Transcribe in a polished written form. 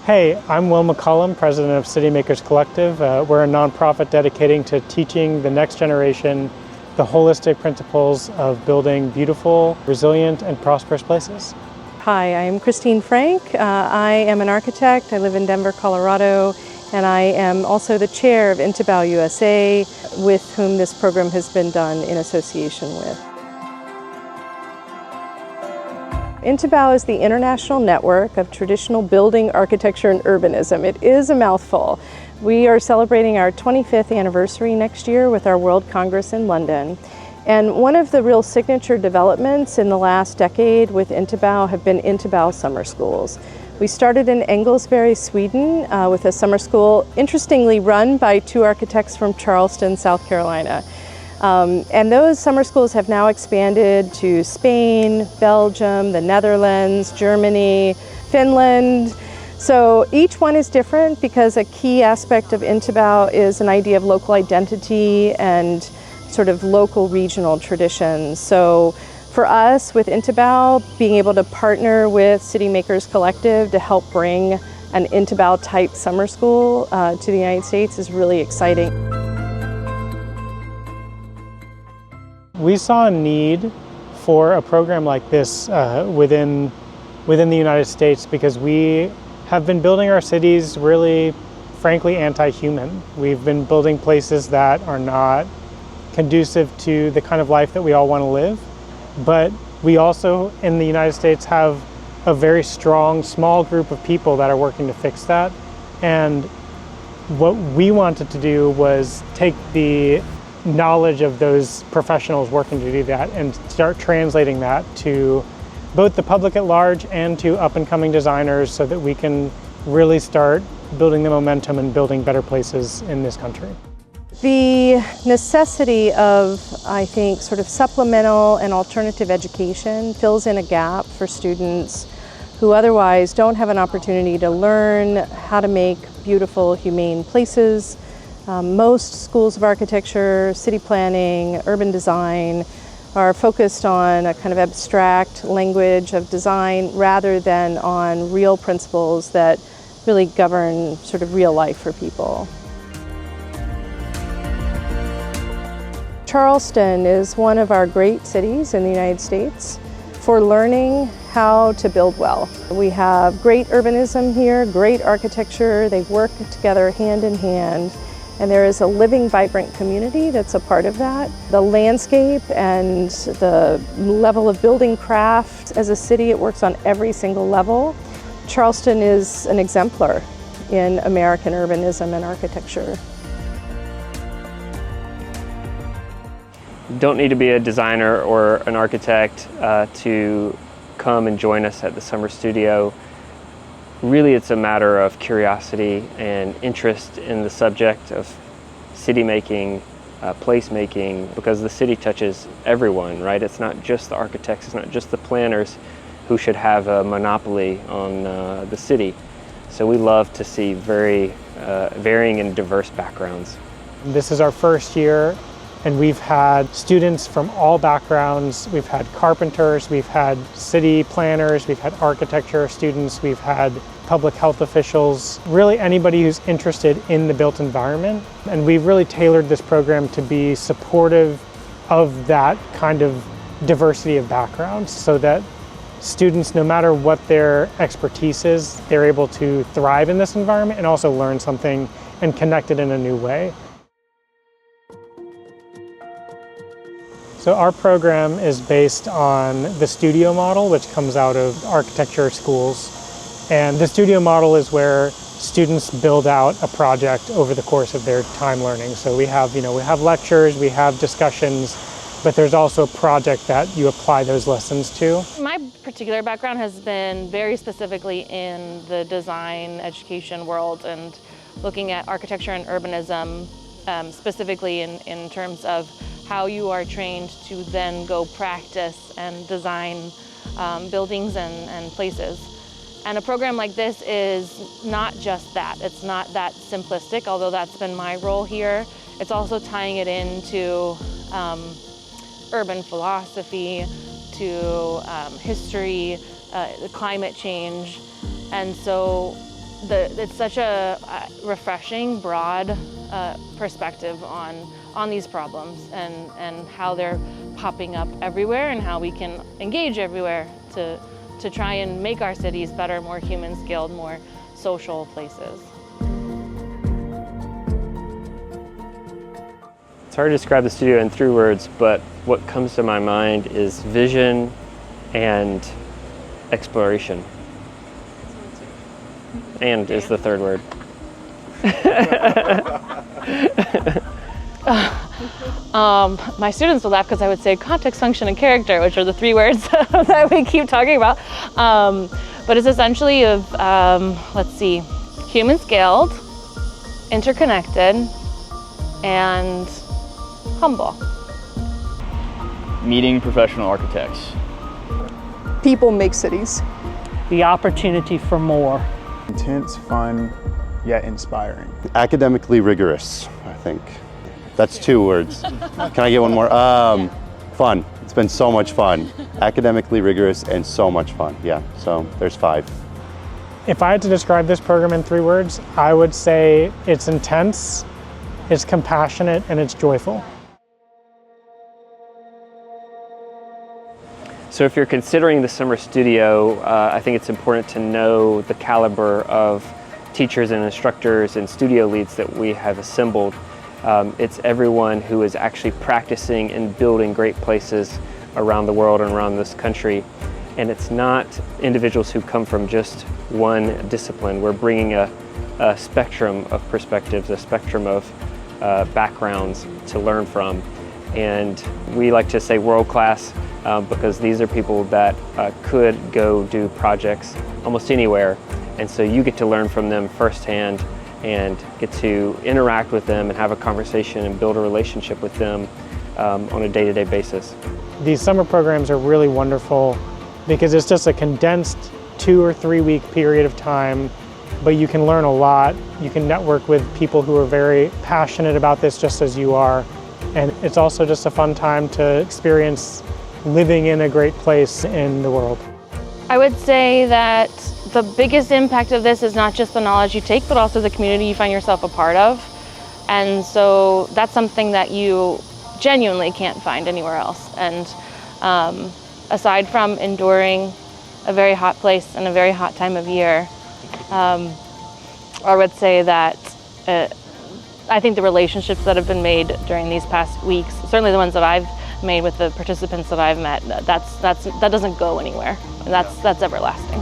Hey, I'm Will McCollum, president of City Makers Collective. We're a nonprofit dedicating to teaching the next generation the holistic principles of building beautiful, resilient, and prosperous places. Hi, I'm Christine Frank. I am an architect. I live in Denver, Colorado, and I am also the chair of INTBAU USA, with whom this program has been done in association with. INTBAU is the International Network of Traditional Building, Architecture, and Urbanism. It is a mouthful. We are celebrating our 25th anniversary next year with our World Congress in London. And one of the real signature developments in the last decade with INTBAU have been INTBAU summer schools. We started in Engelsbury, Sweden, with a summer school, interestingly run by two architects from Charleston, South Carolina. And those summer schools have now expanded to Spain, Belgium, the Netherlands, Germany, Finland. So each one is different because a key aspect of INTBAU is an idea of local identity and sort of local regional traditions. So for us with INTBAU, being able to partner with City Makers Collective to help bring an INTBAU type summer school to the United States is really exciting. We saw a need for a program like this within the United States because we have been building our cities really, frankly, anti-human. We've been building places that are not conducive to the kind of life that we all want to live. But we also, in the United States, have a very strong, small group of people that are working to fix that. And what we wanted to do was take the knowledge of those professionals working to do that and start translating that to both the public at large and to up-and-coming designers so that we can really start building the momentum and building better places in this country. The necessity of, I think, sort of supplemental and alternative education fills in a gap for students who otherwise don't have an opportunity to learn how to make beautiful, humane places. Most schools of architecture, city planning, urban design are focused on a kind of abstract language of design rather than on real principles that really govern sort of real life for people. Charleston is one of our great cities in the United States for learning how to build well. We have great urbanism here, great architecture. They work together hand in hand. And there is a living, vibrant community that's a part of that. The landscape and the level of building craft as a city, it works on every single level. Charleston is an exemplar in American urbanism and architecture. You don't need to be a designer or an architect to come and join us at the Summer Studio. Really, it's a matter of curiosity and interest in the subject of city making, place making, because the city touches everyone, right? It's not just the architects, it's not just the planners who should have a monopoly on the city. So we love to see very varying and diverse backgrounds. This is our first year, and we've had students from all backgrounds. We've had carpenters, we've had city planners, we've had architecture students, we've had public health officials, really anybody who's interested in the built environment. And we've really tailored this program to be supportive of that kind of diversity of backgrounds so that students, no matter what their expertise is, they're able to thrive in this environment and also learn something and connect it in a new way. So our program is based on the studio model, which comes out of architecture schools. And the studio model is where students build out a project over the course of their time learning. So we have lectures, we have discussions, but there's also a project that you apply those lessons to. My particular background has been very specifically in the design education world and looking at architecture and urbanism, specifically in terms of how you are trained to then go practice and design buildings and places. And a program like this is not just that. It's not that simplistic, although that's been my role here. It's also tying it into urban philosophy, to history, climate change. And so it's such a refreshing, broad perspective on these problems and how they're popping up everywhere and how we can engage everywhere to try and make our cities better, more human-scaled, more social places. It's hard to describe the studio in 3 words, but what comes to my mind is vision and exploration. And is the 3rd word. My students will laugh because I would say context, function, and character, which are the 3 words that we keep talking about. But it's essentially of, let's see, human-scaled, interconnected, and humble. Meeting professional architects. People make cities. The opportunity for more. Intense, fun, yet inspiring. Academically rigorous, I think. That's 2 words. Can I get one more? Fun. It's been so much fun. Academically rigorous and so much fun. Yeah, so there's 5. If I had to describe this program in 3 words, I would say it's intense, it's compassionate, and it's joyful. So if you're considering the summer studio, I think it's important to know the caliber of teachers and instructors and studio leads that we have assembled. It's everyone who is actually practicing and building great places around the world and around this country. And it's not individuals who come from just one discipline. We're bringing a spectrum of perspectives, a spectrum of backgrounds to learn from. And we like to say world-class because these are people that could go do projects almost anywhere. And so you get to learn from them firsthand and get to interact with them and have a conversation and build a relationship with them on a day-to-day basis. These summer programs are really wonderful because it's just a condensed 2 or 3 week period of time, but you can learn a lot. You can network with people who are very passionate about this just as you are. And it's also just a fun time to experience living in a great place in the world. I would say that the biggest impact of this is not just the knowledge you take, but also the community you find yourself a part of. And so that's something that you genuinely can't find anywhere else. And aside from enduring a very hot place and a very hot time of year, I would say that I think the relationships that have been made during these past weeks, certainly the ones that I've made with the participants that I've met, that doesn't go anywhere. And that's everlasting.